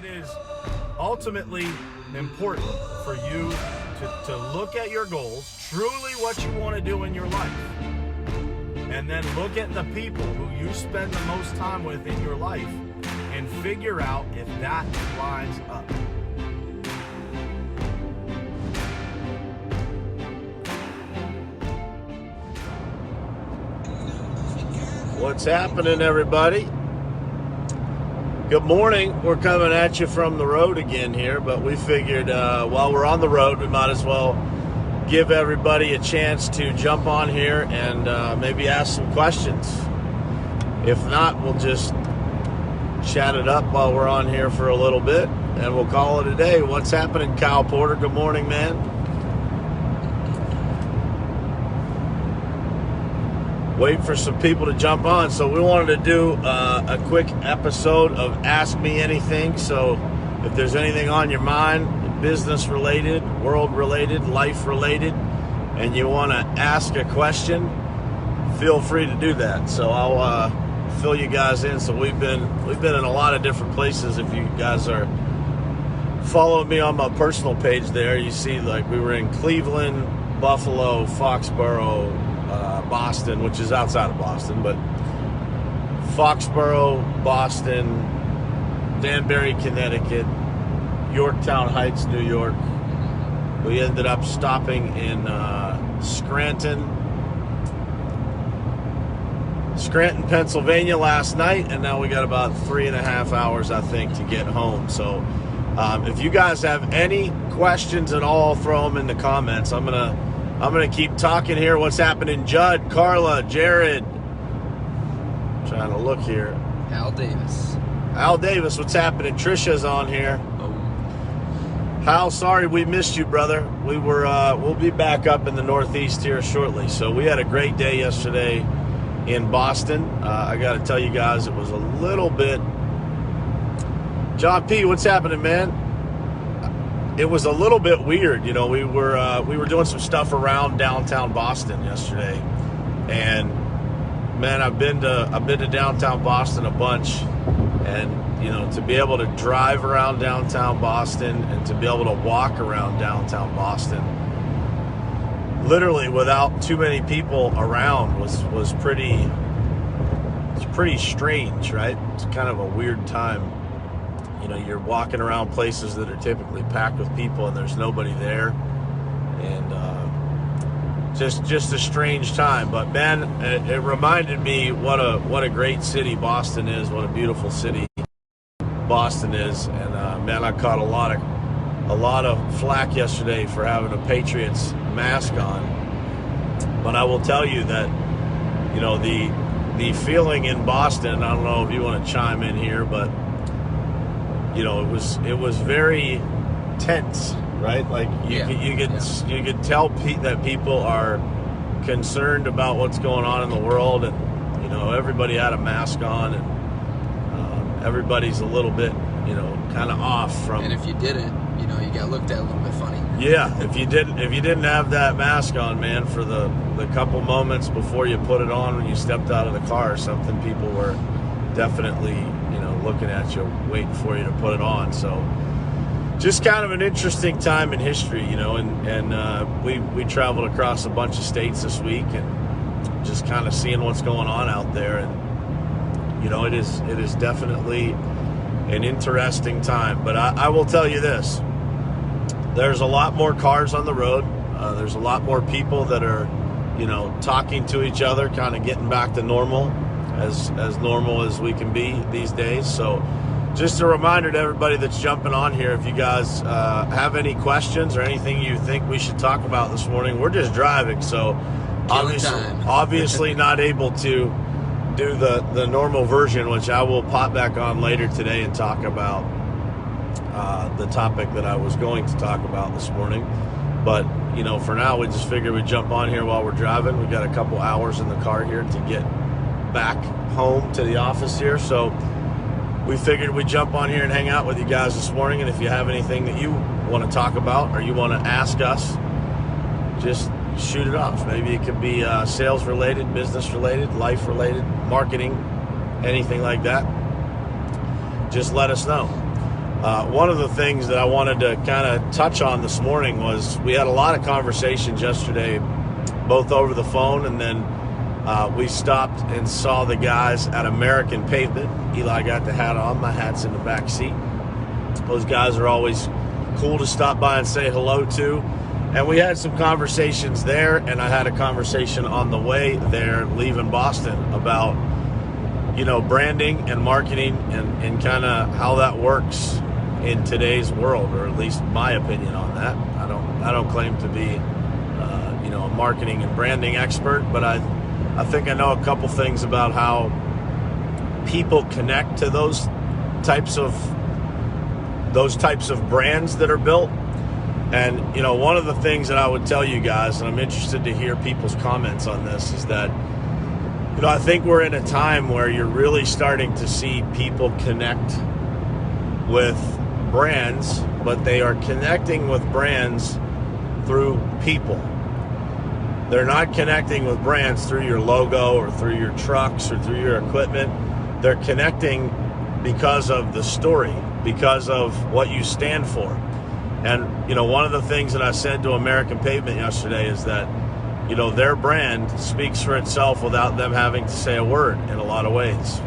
it is ultimately important for you to look at your goals, truly what you want to do in your life, and then look at the people who you spend the most time with in your life and figure out if that lines up. What's happening, everybody? Good morning. We're coming at you from the road again here, but we figured while we're on the road, we might as well give everybody a chance to jump on here and maybe ask some questions. If not, we'll just chat it up while we're on here for a little bit, and we'll call it a day. What's happening, Kyle Porter? Good morning, man. Wait for some people to jump on. So we wanted to do a quick episode of Ask Me Anything. So if there's anything on your mind, business related, world related, life related, and you want to ask a question, feel free to do that. So I'll fill you guys in. So we've been in a lot of different places. If you guys are following me on my personal page there, you see like we were in Cleveland, Buffalo, Foxborough, Boston, which is outside of Boston, but Foxborough, Boston, Danbury, Connecticut, Yorktown Heights, New York. We ended up stopping in Scranton, Pennsylvania last night, and now we got about 3.5 hours, I think, to get home. So if you guys have any questions at all, throw them in the comments. I'm gonna keep talking here. What's happening, Judd, Carla, Jared? Trying to look here. Al Davis, what's happening? Trisha's on here. Oh. Hal, sorry we missed you, brother. We'll be back up in the Northeast here shortly. So we had a great day yesterday in Boston. I got to tell you guys, it was a little bit. John P, what's happening, man? It was a little bit weird, you know. We were doing some stuff around downtown Boston yesterday, and man, I've been to downtown Boston a bunch, and you know, to be able to drive around downtown Boston and to be able to walk around downtown Boston, literally without too many people around, was pretty strange, right? It's kind of a weird time. You know, you're walking around places that are typically packed with people and there's nobody there, and just a strange time. But man, it reminded me what a great city Boston is, what a beautiful city Boston is. And man, I caught a lot of flack yesterday for having a Patriots mask on. But I will tell you that, you know, the feeling in Boston, I don't know if you want to chime in here, but you know, it was very tense, right? Like you could tell that people are concerned about what's going on in the world, and you know, everybody had a mask on, and everybody's a little bit, you know, kind of off from. And if you didn't, you know, you got looked at a little bit funny. Yeah, if you didn't have that mask on, man, for the couple moments before you put it on when you stepped out of the car or something, people were definitely, you know, looking at you, waiting for you to put it on. So just kind of an interesting time in history, you know, and we traveled across a bunch of states this week and just kind of seeing what's going on out there. And, you know, it is definitely an interesting time. But I will tell you this, there's a lot more cars on the road. There's a lot more people that are, you know, talking to each other, kind of getting back to normal. As normal as we can be these days. So just a reminder to everybody that's jumping on here, if you guys have any questions or anything you think we should talk about this morning, we're just driving, so obviously not able to do the normal version, which I will pop back on later today and talk about the topic that I was going to talk about this morning. But you know, for now, we just figured we'd jump on here while we're driving. We got a couple hours in the car here to get back home to the office here, so we figured we'd jump on here and hang out with you guys this morning. And if you have anything that you want to talk about or you want to ask us, just shoot it off. Maybe it could be sales related, business related, life related, marketing, anything like that. Just let us know. One of the things that I wanted to kind of touch on this morning was we had a lot of conversations yesterday, both over the phone, and then we stopped and saw the guys at American Pavement. Eli got the hat on. My hat's in the back seat. Those guys are always cool to stop by and say hello to. And we had some conversations there, and I had a conversation on the way there leaving Boston about, branding and marketing and kind of how that works in today's world, or at least my opinion on that. I don't claim to be, a marketing and branding expert, but I think I know a couple things about how people connect to those types of brands that are built. And, one of the things that I would tell you guys, and I'm interested to hear people's comments on this, is that, I think we're in a time where you're really starting to see people connect with brands, but they are connecting with brands through people. They're not connecting with brands through your logo or through your trucks or through your equipment. They're connecting because of the story, because of what you stand for. And, one of the things that I said to American Pavement yesterday is that, their brand speaks for itself without them having to say a word in a lot of ways.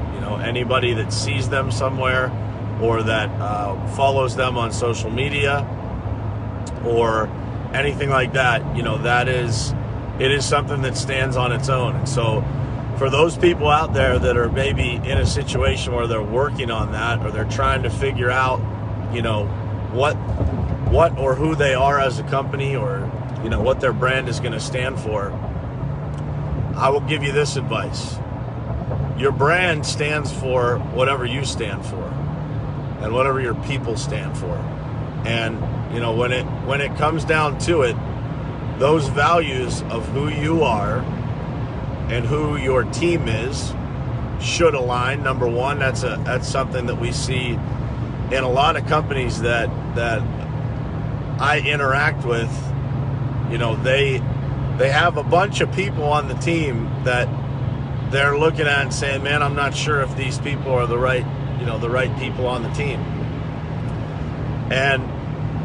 Anybody that sees them somewhere or that follows them on social media or anything like that, it is something that stands on its own. And so for those people out there that are maybe in a situation where they're working on that, or they're trying to figure out, what or who they are as a company, or what their brand is going to stand for, I will give you this advice. Your brand stands for whatever you stand for and whatever your people stand for. And when it comes down to it, those values of who you are and who your team is should align. Number one, that's something that we see in a lot of companies that I interact with. They have a bunch of people on the team that they're looking at and saying, man, I'm not sure if these people are the right people on the team. And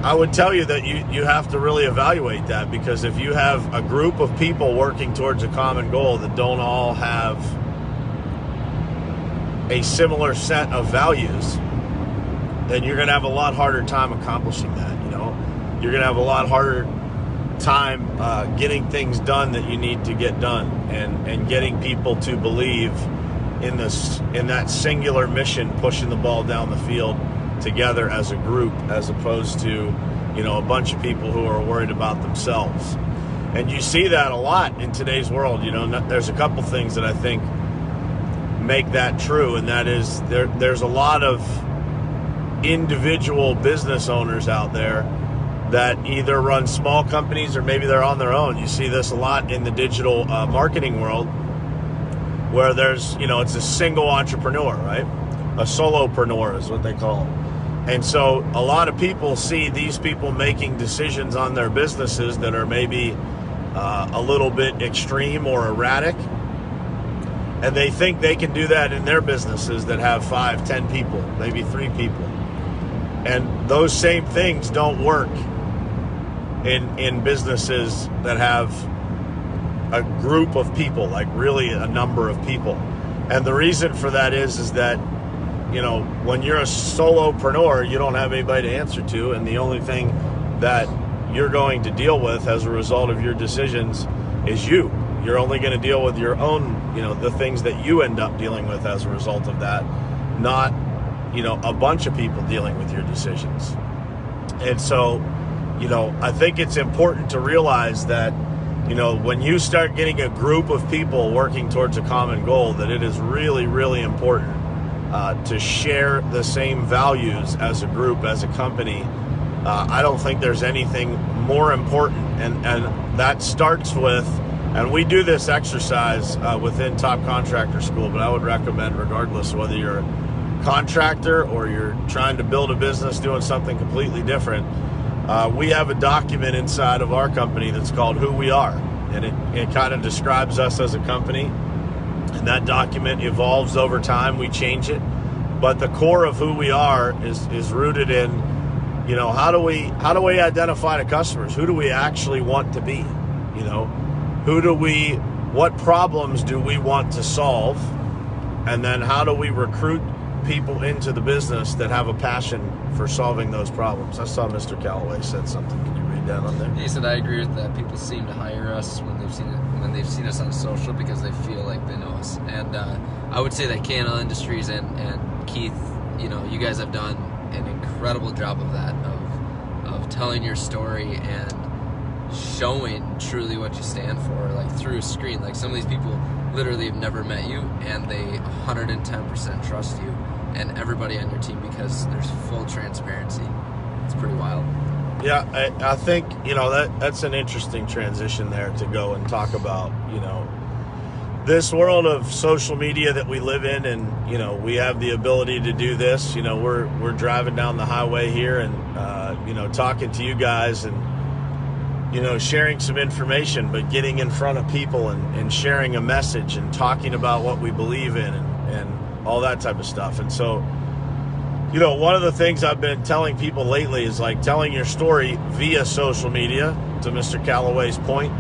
I would tell you that you have to really evaluate that, because if you have a group of people working towards a common goal that don't all have a similar set of values, then you're going to have a lot harder time accomplishing that. You're going to have a lot harder time getting things done that you need to get done, and getting people to believe in that singular mission, pushing the ball down the field together as a group, as opposed to a bunch of people who are worried about themselves. And you see that a lot in today's world. There's a couple things that I think make that true, and that is there's a lot of individual business owners out there that either run small companies or maybe they're on their own. You see this a lot in the digital marketing world, where there's, it's a single entrepreneur, right? A solopreneur is what they call them. And so a lot of people see these people making decisions on their businesses that are maybe a little bit extreme or erratic, and they think they can do that in their businesses that have 5, 10 people, maybe 3 people. And those same things don't work in businesses that have a group of people, like really a number of people. And the reason for that is that, when you're a solopreneur, you don't have anybody to answer to, and the only thing that you're going to deal with as a result of your decisions is you. You're only going to deal with your own, the things that you end up dealing with as a result of that, not, a bunch of people dealing with your decisions. And so, I think it's important to realize that, when you start getting a group of people working towards a common goal, that it is really, really important to share the same values as a group, as a company. I don't think there's anything more important, and that starts with, and we do this exercise within Top Contractor School, but I would recommend, regardless whether you're a contractor or you're trying to build a business doing something completely different, we have a document inside of our company that's called Who We Are, and it kind of describes us as a company. And that document evolves over time. We change it but the core of who we are is rooted in, how do we identify the customers? Who do we actually want to be? What problems do we want to solve? And then how do we recruit people into the business that have a passion for solving those problems? I saw Mr. Calloway said something. Can you read that on there? He said, I agree with that. People seem to hire us when they've seen us on social because they feel like they know us. And I would say that K&L Industries and Keith, you guys have done an incredible job of that, of telling your story and showing truly what you stand for, like through a screen. Like some of these people literally have never met you, and they 110% trust you and everybody on your team because there's full transparency. It's pretty wild. Yeah, I think, that's an interesting transition there to go and talk about, this world of social media that we live in, and, we have the ability to do this. We're driving down the highway here and, talking to you guys and, sharing some information, but getting in front of people and sharing a message and talking about what we believe in and all that type of stuff. And so, one of the things I've been telling people lately is like telling your story via social media, to Mr. Calloway's point,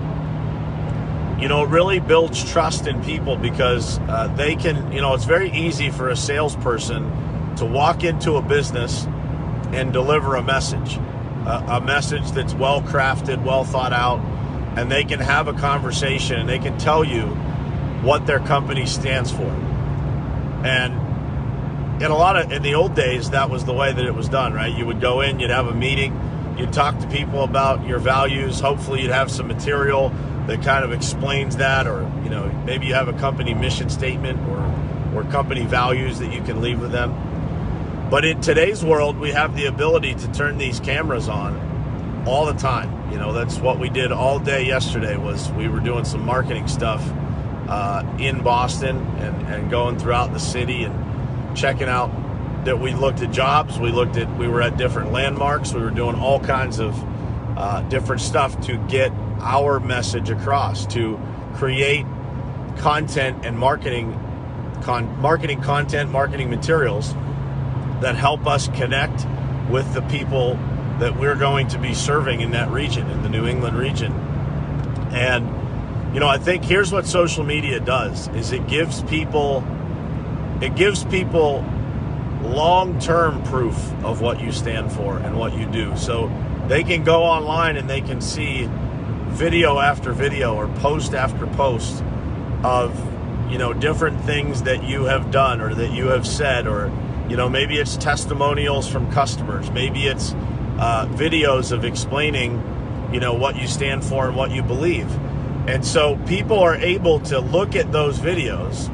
really builds trust in people because they can, it's very easy for a salesperson to walk into a business and deliver a message that's well crafted, well thought out, and they can have a conversation and they can tell you what their company stands for. And in the old days, that was the way that it was done, right? You would go in, you'd have a meeting, you'd talk to people about your values. Hopefully you'd have some material that kind of explains that, or, maybe you have a company mission statement or company values that you can leave with them. But in today's world, we have the ability to turn these cameras on all the time. That's what we did all day yesterday. Was we were doing some marketing stuff in Boston and going throughout the city and checking out that we looked at jobs. We were at different landmarks. We were doing all kinds of different stuff to get our message across, to create content and marketing materials that help us connect with the people that we're going to be serving in that region, in the New England region. And, I think here's what social media does, is it gives people long-term proof of what you stand for and what you do. So they can go online and they can see video after video or post after post of, different things that you have done or that you have said, or maybe it's testimonials from customers. Maybe it's videos of explaining, what you stand for and what you believe. And so people are able to look at those videos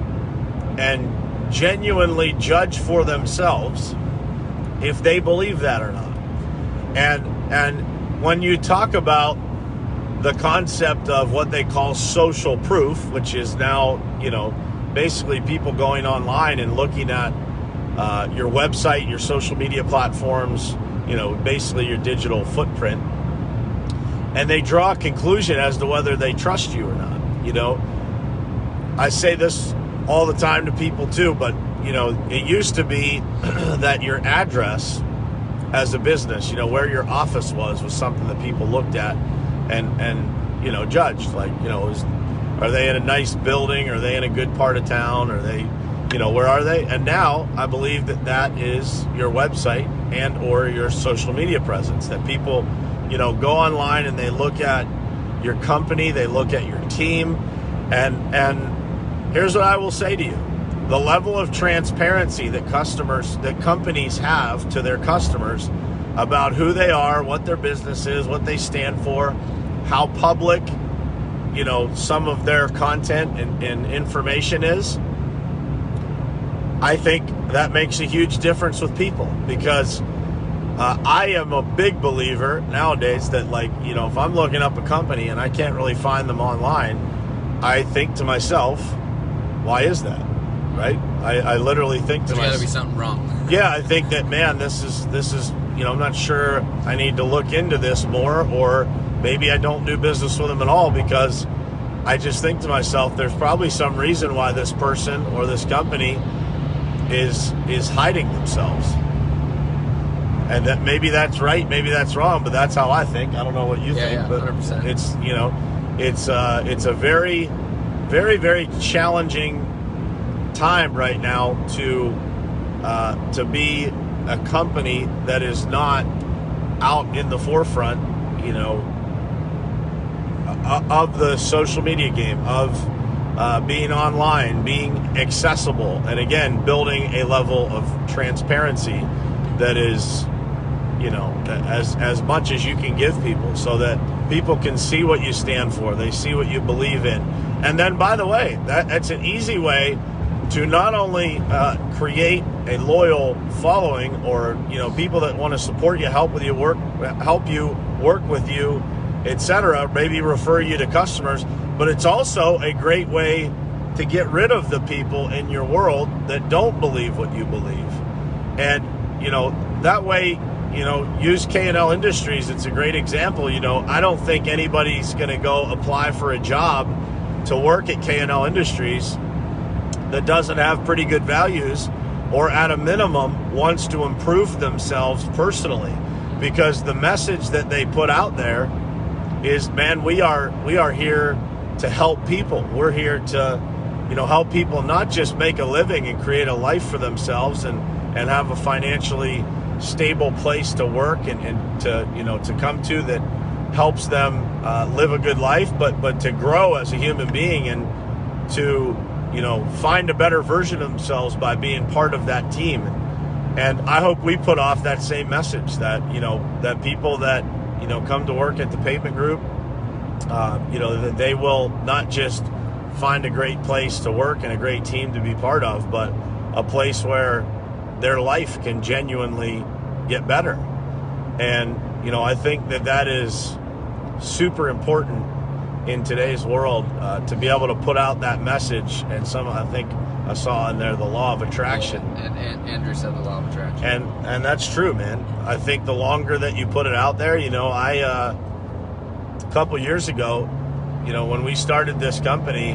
and genuinely judge for themselves if they believe that or not. And when you talk about the concept of what they call social proof, which is now, basically people going online and looking at your website, your social media platforms, basically your digital footprint, and they draw a conclusion as to whether they trust you or not. I say this all the time to people too, but it used to be that your address as a business, where your office was something that people looked at and judged, like, are they in a nice building? Are they in a good part of town? Are they, where are they? And now I believe that is your website and or your social media presence, that people, go online and they look at your company, they look at your team. And here's what I will say to you. The level of transparency that companies have to their customers about who they are, what their business is, what they stand for, how public, some of their content and information is, I think that makes a huge difference with people, because I am a big believer nowadays that, if I'm looking up a company and I can't really find them online, I think to myself, why is that? Right? I literally think to myself, there's got to be something wrong. Yeah, I think that, man, this is, I'm not sure, I need to look into this more, or maybe I don't do business with them at all, because I just think to myself, there's probably some reason why this person or this company is hiding themselves. And that maybe that's right, maybe that's wrong, but that's how I think. I don't know what you think, yeah, but 100%. it's, you know, it's a very, very, very challenging time right now to be a company that is not out in the forefront, you know, of the social media game, of being online, being accessible, and again, building a level of transparency that is, you know, as much as you can give people, so that people can see what you stand for, they see what you believe in. And then, by the way, that's an easy way to not only create a loyal following, or, you know, people that want to support you, help you work with you, etc., maybe refer you to customers, but it's also a great way to get rid of the people in your world that don't believe what you believe. And, you know, that way, you know, use K&L Industries. It's a great example. You know, I don't think anybody's going to go apply for a job to work at K&L Industries that doesn't have pretty good values, or at a minimum wants to improve themselves personally, because the message that they put out there is, man, we are here to help people. We're here to, you know, help people not just make a living and create a life for themselves and have a financially stable place to work and to, you know, to come to, that helps them live a good life, but to grow as a human being and to, you know, find a better version of themselves by being part of that team. And I hope we put off that same message, that, you know, that people that, you know, come to work at the Pavement Group, you know, that they will not just find a great place to work and a great team to be part of, but a place where their life can genuinely get better. And, you know, I think that is super important in today's world, to be able to put out that message. And I think I saw in there the law of attraction. Yeah, and Andrew said the law of attraction. And that's true, man. I think the longer that you put it out there, you know, a couple years ago, you know, when we started this company,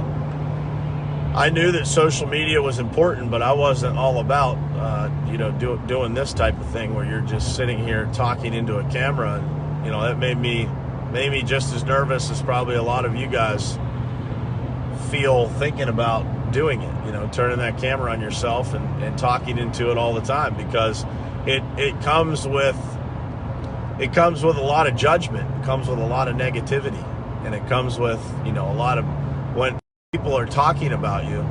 I knew that social media was important, but I wasn't all about, you know, doing this type of thing where you're just sitting here talking into a camera. And, you know, that made me just as nervous as probably a lot of you guys feel thinking about doing it, you know, turning that camera on yourself and talking into it all the time, because it comes with a lot of judgment, it comes with a lot of negativity, and it comes with, you know, a lot of, when people are talking about you,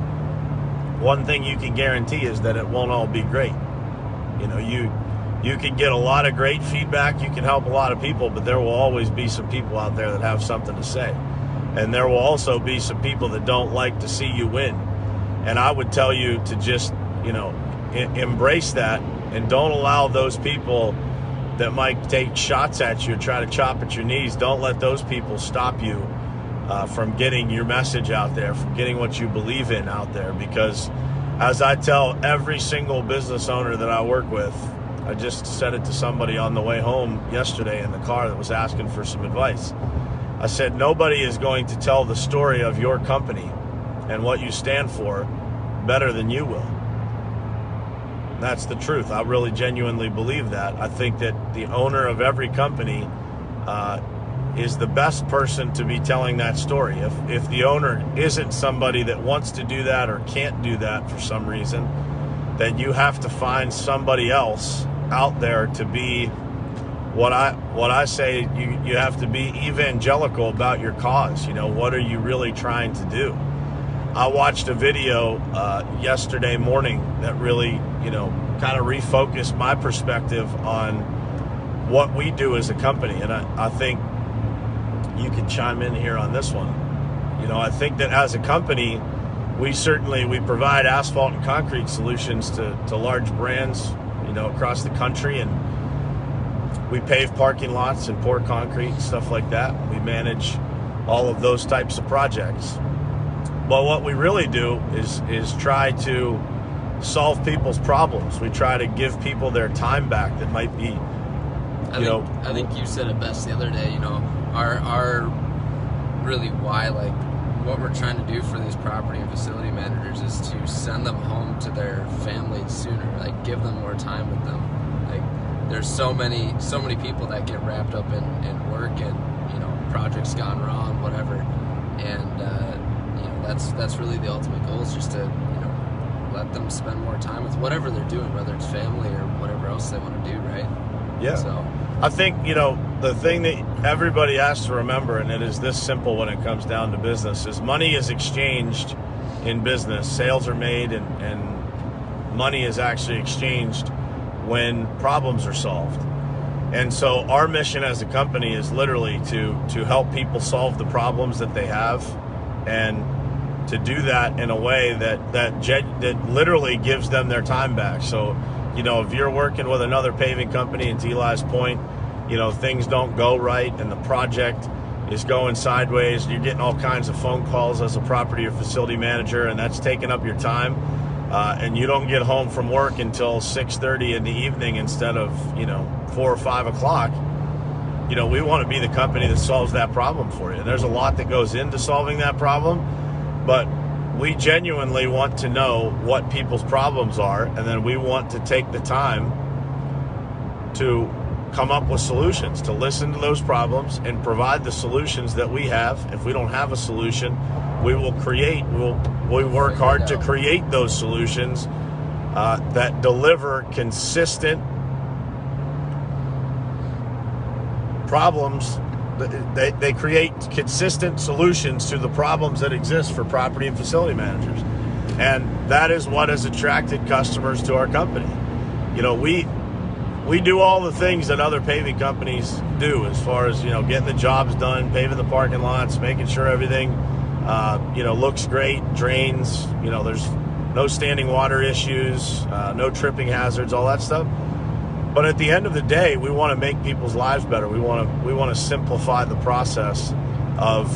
one thing you can guarantee is that it won't all be great. You know, you can get a lot of great feedback, you can help a lot of people, but there will always be some people out there that have something to say. And there will also be some people that don't like to see you win. And I would tell you to just, you know, embrace that, and don't allow those people that might take shots at you, try to chop at your knees, don't let those people stop you from getting your message out there, from getting what you believe in out there. Because as I tell every single business owner that I work with, I just said it to somebody on the way home yesterday in the car that was asking for some advice. I said, nobody is going to tell the story of your company and what you stand for better than you will. And that's the truth. I really genuinely believe that. I think that the owner of every company is the best person to be telling that story. If the owner isn't somebody that wants to do that or can't do that for some reason, then you have to find somebody else out there to be what I say. You have to be evangelical about your cause. You know, what are you really trying to do? I watched a video yesterday morning that really, you know, kind of refocused my perspective on what we do as a company. And I think you can chime in here on this one. You know, I think that as a company, we provide asphalt and concrete solutions to large brands, you know, across the country, and we pave parking lots and pour concrete, stuff like that. We manage all of those types of projects. But what we really do is try to solve people's problems. We try to give people their time back that might be, I think you said it best the other day. You know, our really why, like, what we're trying to do for these property and facility managers is to send them home to their families sooner, like give them more time with them. Like there's so many people that get wrapped up in work and, you know, projects gone wrong, whatever. And, you know, that's really the ultimate goal, is just to, you know, let them spend more time with whatever they're doing, whether it's family or whatever else they want to do, right? Yeah. So I think, you know, the thing that everybody has to remember, and it is this simple when it comes down to business, is money is exchanged in business. Sales are made and money is actually exchanged when problems are solved. And so our mission as a company is literally to help people solve the problems that they have, and to do that in a way that literally gives them their time back. So, you know, if you're working with another paving company, and to Eli's point, you know, things don't go right and the project is going sideways, you're getting all kinds of phone calls as a property or facility manager, and that's taking up your time, and you don't get home from work until 6:30 in the evening instead of, you know, 4 or 5 o'clock. You know, we want to be the company that solves that problem for you. There's a lot that goes into solving that problem, but we genuinely want to know what people's problems are, and then we want to take the time to come up with solutions, to listen to those problems and provide the solutions that we have. If we don't have a solution, we will we work hard to create those solutions that deliver consistent problems. They create consistent solutions to the problems that exist for property and facility managers. And that is what has attracted customers to our company. You know, we do all the things that other paving companies do, as far as, you know, getting the jobs done, paving the parking lots, making sure everything, you know, looks great, drains, you know, there's no standing water issues, no tripping hazards, all that stuff. But at the end of the day, we want to make people's lives better. We want to simplify the process of,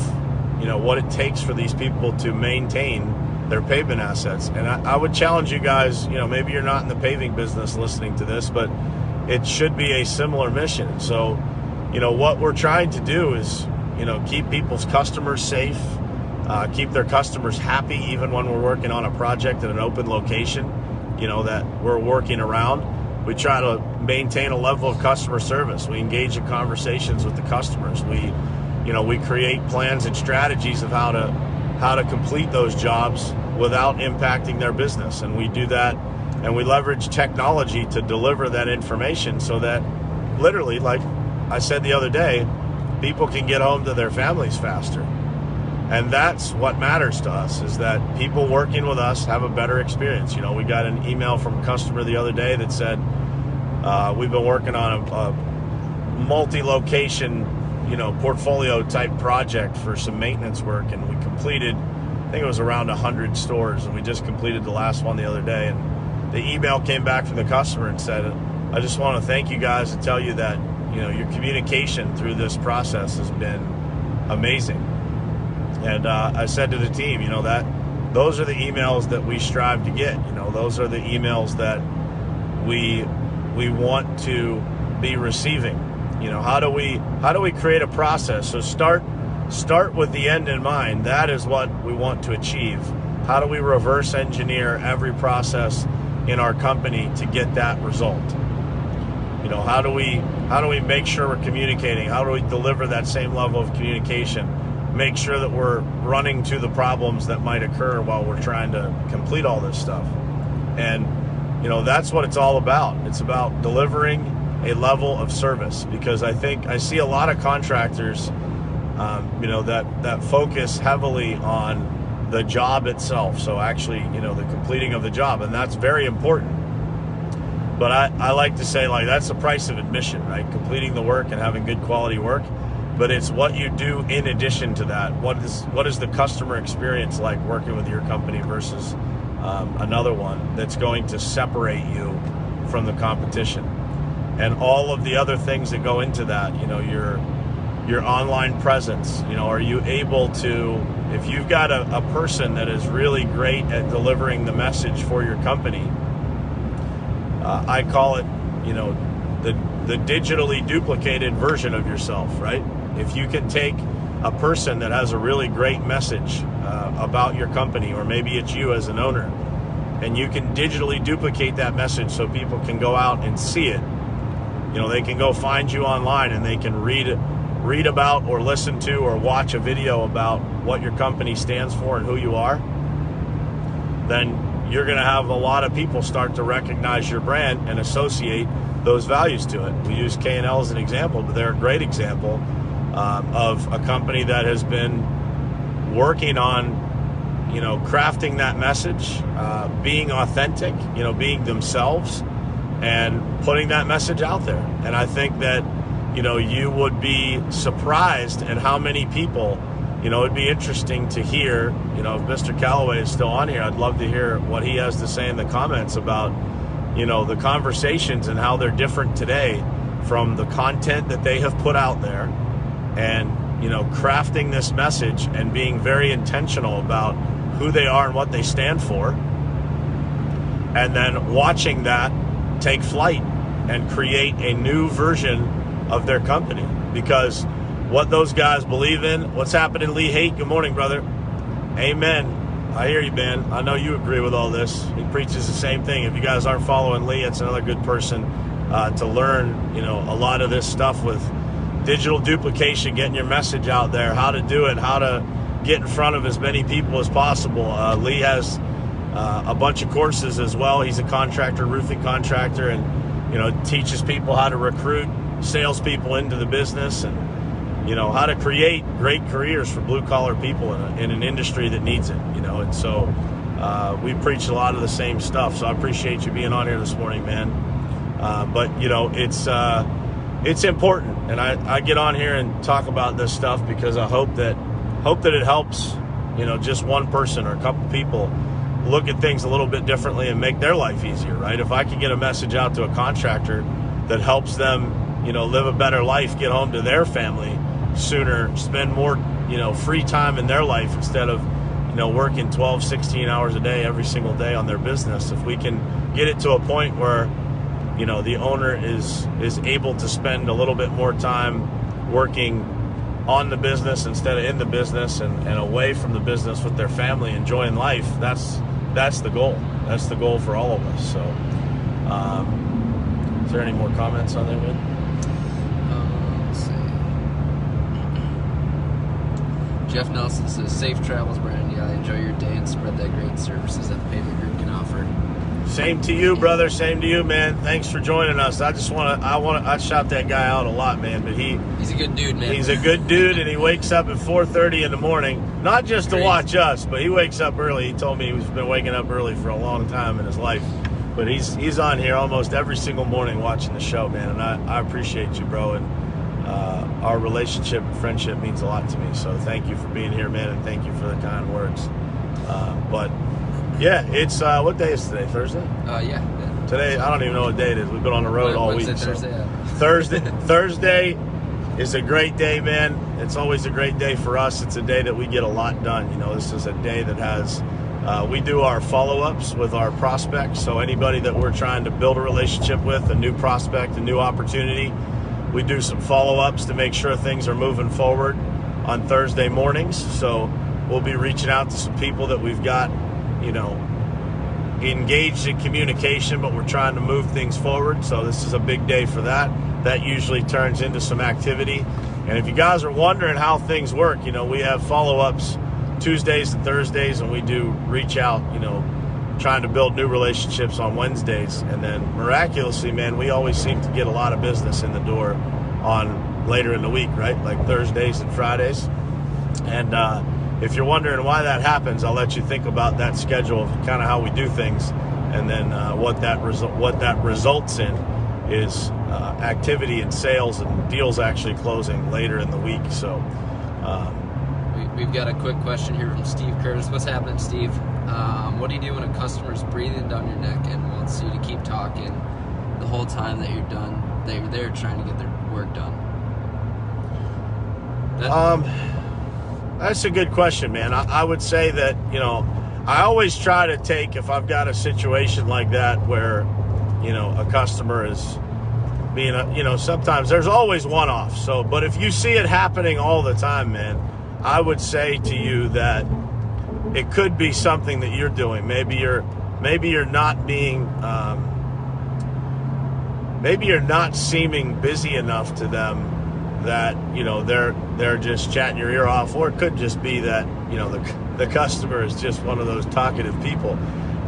you know, what it takes for these people to maintain their pavement assets. And I would challenge you guys, you know, maybe you're not in the paving business listening to this, but it should be a similar mission. So, you know, what we're trying to do is, you know, keep people's customers safe, keep their customers happy, even when we're working on a project at an open location, you know, that we're working around. We try to maintain a level of customer service. We engage in conversations with the customers. We create plans and strategies of how to complete those jobs without impacting their business. And we do that, and we leverage technology to deliver that information so that literally, like I said the other day, people can get home to their families faster. And that's what matters to us, is that people working with us have a better experience. You know, we got an email from a customer the other day that said, we've been working on a multi-location, you know, portfolio type project for some maintenance work, and we completed, I think it was around 100 stores, and we just completed the last one the other day. And the email came back from the customer and said, I just want to thank you guys and tell you that, you know, your communication through this process has been amazing. And I said to the team, you know, that those are the emails that we strive to get. You know, those are the emails that we want to be receiving. You know, how do we create a process? So start with the end in mind. That is what we want to achieve. How do we reverse engineer every process in our company to get that result? You know, how do we make sure we're communicating? How do we deliver that same level of communication? Make sure that we're running to the problems that might occur while we're trying to complete all this stuff. And, you know, that's what it's all about. It's about delivering a level of service, because I see a lot of contractors, you know, that focus heavily on the job itself. So actually, you know, the completing of the job, and that's very important. But I like to say, like, that's the price of admission, right? Completing the work and having good quality work. But it's what you do in addition to that. What is the customer experience like working with your company versus another one that's going to separate you from the competition? And all of the other things that go into that, you know, your online presence, you know, are you able to, if you've got a person that is really great at delivering the message for your company, I call it, you know, the digitally duplicated version of yourself, right? If you can take a person that has a really great message about your company, or maybe it's you as an owner, and you can digitally duplicate that message so people can go out and see it. They can go find you online and they can read about or listen to or watch a video about what your company stands for and who you are. Then you're going to have a lot of people start to recognize your brand and associate those values to it. We use K&L as an example, but they're a great example of a company that has been working on crafting that message, being authentic, being themselves, and putting that message out there. And I think that, you would be surprised at how many people, it'd be interesting to hear, if Mr. Calloway is still on here, I'd love to hear what he has to say in the comments about, the conversations and how they're different today from the content that they have put out there, and, crafting this message and being very intentional about who they are and what they stand for, and then watching that take flight and create a new version of their company. Because what those guys believe in, what's happening, Lee Haight? Good morning, brother. Amen. I hear you, man. I know you agree with all this. He preaches the same thing. If you guys aren't following Lee, it's another good person to learn, a lot of this stuff with digital duplication, getting your message out there, how to do it, how to get in front of as many people as possible. Lee has a bunch of courses as well. He's a contractor, roofing contractor, and teaches people how to recruit salespeople into the business, and how to create great careers for blue collar people in an industry that needs it. And so we preach a lot of the same stuff. So I appreciate you being on here this morning, man. But it's important, and I get on here and talk about this stuff because I hope that it helps, just one person or a couple people look at things a little bit differently and make their life easier, right? If I can get a message out to a contractor that helps them, live a better life, get home to their family sooner, spend more, free time in their life instead of, working 12, 16 hours a day every single day on their business. If we can get it to a point where, the owner is able to spend a little bit more time working on the business instead of in the business, and away from the business with their family, enjoying life, that's the goal. That's the goal for all of us. So is there any more comments on that, man? Let's see. Jeff Nelson says, safe travels, Brandon. Yeah, enjoy your day and spread that great services that the pavement group can offer. Same to you, brother. Same to you, man. Thanks for joining us. I shout that guy out a lot, man, but he's a good dude, man. He's a good dude, and he wakes up at 4:30 in the morning, not just to watch us, but he wakes up early. He told me he's been waking up early for a long time in his life, but he's on here almost every single morning watching the show, man, and I appreciate you, bro, and our relationship and friendship means a lot to me, so thank you for being here, man, and thank you for the kind words. But yeah, it's what day is today? Thursday? Yeah. Today, I don't even know what day it is. We've been on the road all week. Thursday, yeah. Thursday is a great day, man. It's always a great day for us. It's a day that we get a lot done. This is a day that has, we do our follow-ups with our prospects. So anybody that we're trying to build a relationship with, a new prospect, a new opportunity, we do some follow-ups to make sure things are moving forward on Thursday mornings. So we'll be reaching out to some people that we've got, engaged in communication, but we're trying to move things forward. So this is a big day for that. That usually turns into some activity. And if you guys are wondering how things work, we have follow-ups Tuesdays and Thursdays, and we do reach out, trying to build new relationships on Wednesdays. And then miraculously, man, we always seem to get a lot of business in the door on later in the week, right? Like Thursdays and Fridays. And if you're wondering why that happens, I'll let you think about that schedule of kind of how we do things, and then what that results in is activity and sales and deals actually closing later in the week. So we've got a quick question here from Steve Curtis. What's happening, Steve? What do you do when a customer's breathing down your neck and wants you to keep talking the whole time that you're there trying to get their work done? That's a good question, man. I would say that, I always try to take, if I've got a situation like that where, a customer is being sometimes there's always one-off. So, but if you see it happening all the time, man, I would say to you that it could be something that you're doing. Maybe you're not being, maybe you're not seeming busy enough to them that they're just chatting your ear off, or it could just be that the customer is just one of those talkative people.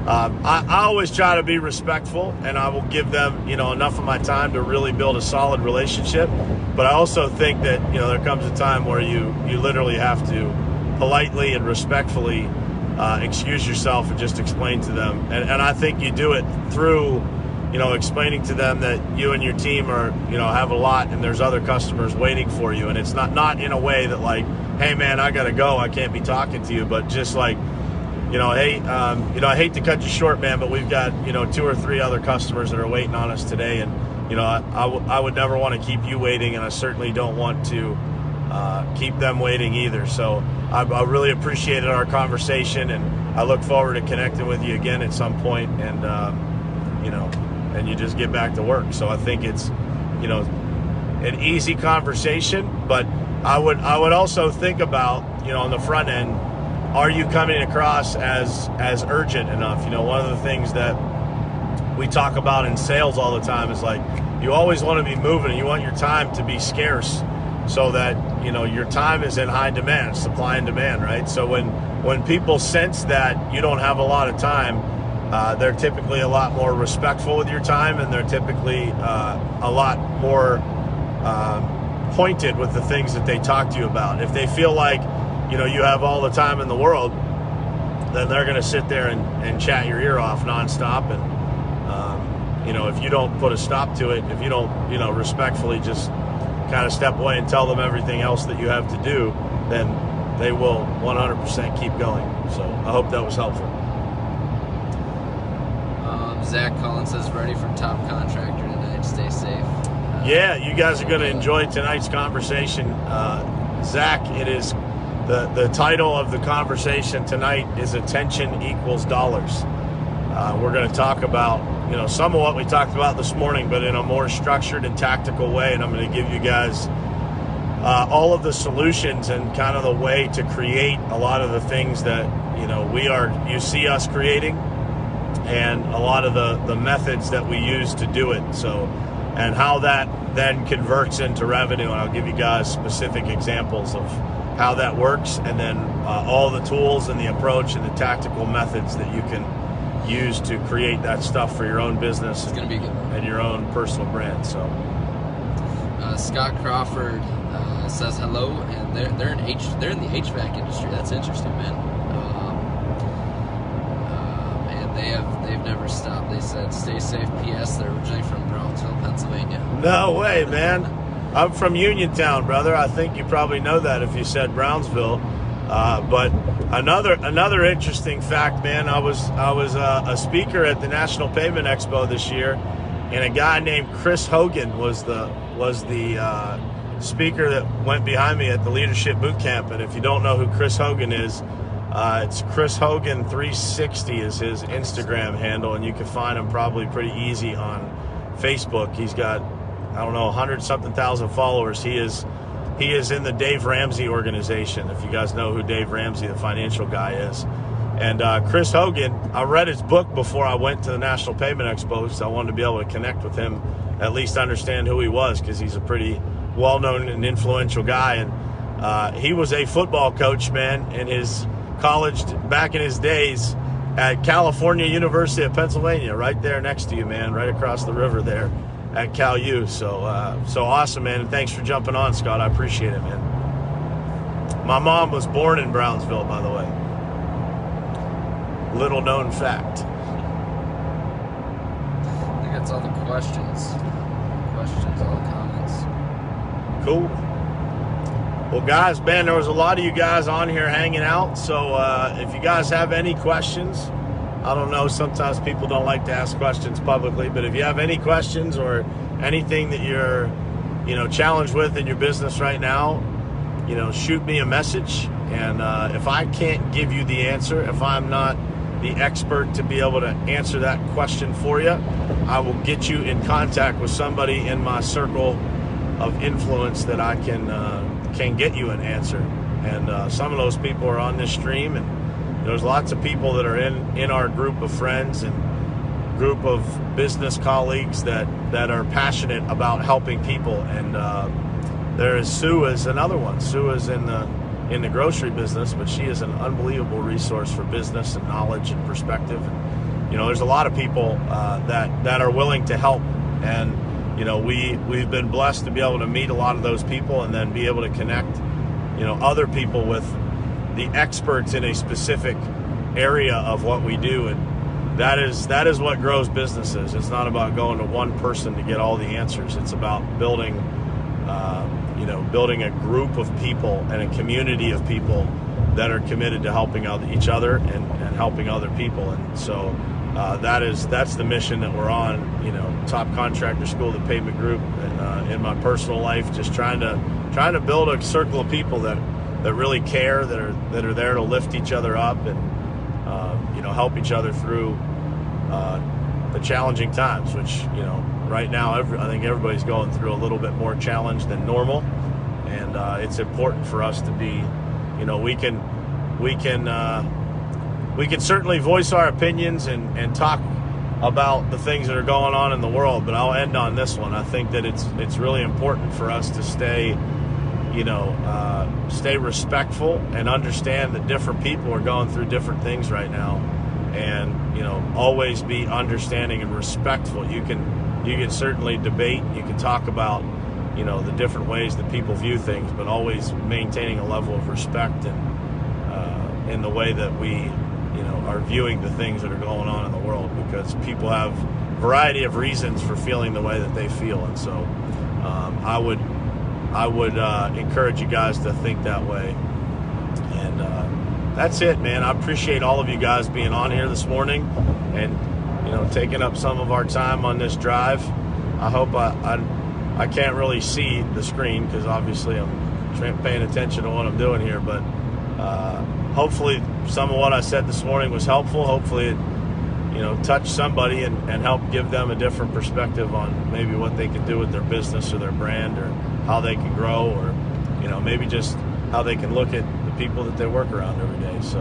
I always try to be respectful, and I will give them enough of my time to really build a solid relationship. But I also think that there comes a time where you literally have to politely and respectfully excuse yourself and just explain to them. And I think you do it through explaining to them that you and your team are, have a lot and there's other customers waiting for you. And it's not in a way that like, hey man, I gotta go, I can't be talking to you, but just like, hey, I hate to cut you short, man, but we've got, 2 or 3 other customers that are waiting on us today. And, I would never want to keep you waiting, and I certainly don't want to keep them waiting either. So I really appreciated our conversation, and I look forward to connecting with you again at some point, and, and you just get back to work. So I think it's, an easy conversation, but I would also think about, on the front end, are you coming across as urgent enough? One of the things that we talk about in sales all the time is like, you always want to be moving, and you want your time to be scarce so that, your time is in high demand, supply and demand, right? So when people sense that you don't have a lot of time, they're typically a lot more respectful with your time, and they're typically a lot more pointed with the things that they talk to you about. If they feel like, you have all the time in the world, then they're going to sit there and chat your ear off nonstop. And, if you don't put a stop to it, if you don't, respectfully just kind of step away and tell them everything else that you have to do, then they will 100% keep going. So I hope that was helpful. Zach Collins says, ready for top contractor tonight. Stay safe. Yeah, you guys are going to enjoy tonight's conversation. Zach, it is the title of the conversation tonight is Attention Equals Dollars. We're going to talk about, some of what we talked about this morning, but in a more structured and tactical way. And I'm going to give you guys all of the solutions and kind of the way to create a lot of the things that, you see us creating, and a lot of the methods that we use to do it. So, and how that then converts into revenue. And I'll give you guys specific examples of how that works, and then all the tools and the approach and the tactical methods that you can use to create that stuff for your own business. It's going to be good. And your own personal brand. So Scott Crawford says hello, and they're in the HVAC industry. That's interesting, man. And they've never stopped. They said, "Stay safe." P.S. They're originally from Brownsville, Pennsylvania. No way, man. I'm from Uniontown, brother. I think you probably know that if you said Brownsville. But another interesting fact, man. I was a speaker at the National Payment Expo this year, and a guy named Chris Hogan was the speaker that went behind me at the Leadership Boot Camp. And if you don't know who Chris Hogan is, it's Chris Hogan 360 is his Instagram handle, and you can find him probably pretty easy on Facebook. He's got, 100-something thousand followers. He is in the Dave Ramsey organization, if you guys know who Dave Ramsey, the financial guy, is. And Chris Hogan, I read his book before I went to the National Payment Expo, so I wanted to be able to connect with him, at least understand who he was, because he's a pretty well-known and influential guy. And he was a football coach, man, in his college back in his days at California University of Pennsylvania, right there next to you, man, right across the river there at Cal U. So awesome, man, and thanks for jumping on, Scott. I appreciate it, man. My mom was born in Brownsville, by the way. Little known fact. I think that's all the questions. All the comments. Cool. Well, guys, man, there was a lot of you guys on here hanging out. So if you guys have any questions, I don't know, sometimes people don't like to ask questions publicly, but if you have any questions or anything that you're, challenged with in your business right now, shoot me a message. And if I can't give you the answer, if I'm not the expert to be able to answer that question for you, I will get you in contact with somebody in my circle of influence that I can get you an answer. And some of those people are on this stream, and there's lots of people that are in our group of friends and group of business colleagues that are passionate about helping people. And there is Sue is another one. Sue is in the grocery business, but she is an unbelievable resource for business and knowledge and perspective. And, there's a lot of people that are willing to help. And, we've been blessed to be able to meet a lot of those people and then be able to connect, other people with the experts in a specific area of what we do. And that is what grows businesses. It's not about going to one person to get all the answers. It's about building a group of people and a community of people that are committed to helping each other and helping other people. And so that's the mission that we're on. Top Contractor School, the Pavement Group, and in my personal life, just trying to build a circle of people that really care, that are there to lift each other up and help each other through the challenging times, which right now I think everybody's going through a little bit more challenge than normal. And it's important for us to be, we can certainly voice our opinions and talk about the things that are going on in the world. But I'll end on this one. I think that it's really important for us to stay respectful and understand that different people are going through different things right now, and always be understanding and respectful. You can certainly debate. You can talk about the different ways that people view things, but always maintaining a level of respect and in the way that we are viewing the things that are going on in the world, because people have a variety of reasons for feeling the way that they feel. And so I would encourage you guys to think that way. And that's it, man. I appreciate all of you guys being on here this morning and taking up some of our time on this drive. I hope I can't really see the screen because obviously I'm paying attention to what I'm doing here, but hopefully some of what I said this morning was helpful. Hopefully it touched somebody and help give them a different perspective on maybe what they can do with their business or their brand, or how they can grow, or maybe just how they can look at the people that they work around every day. So,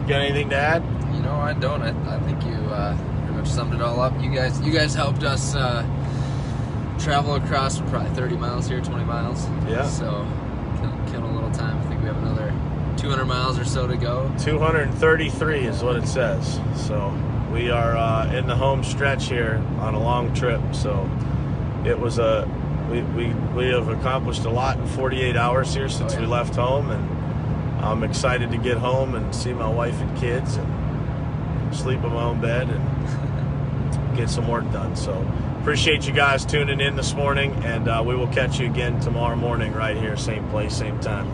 you got anything to add? I don't. I think you pretty much summed it all up. You guys helped us travel across probably 30 miles here, 20 miles. Yeah. So kill a little time. I think we have another 200 miles or so to go. 233 is what it says. So we are in the home stretch here on a long trip. So it was we have accomplished a lot in 48 hours here since we left home, and I'm excited to get home and see my wife and kids and sleep in my own bed and get some work done. So appreciate you guys tuning in this morning, and we will catch you again tomorrow morning right here, same place, same time.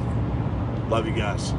Love you guys.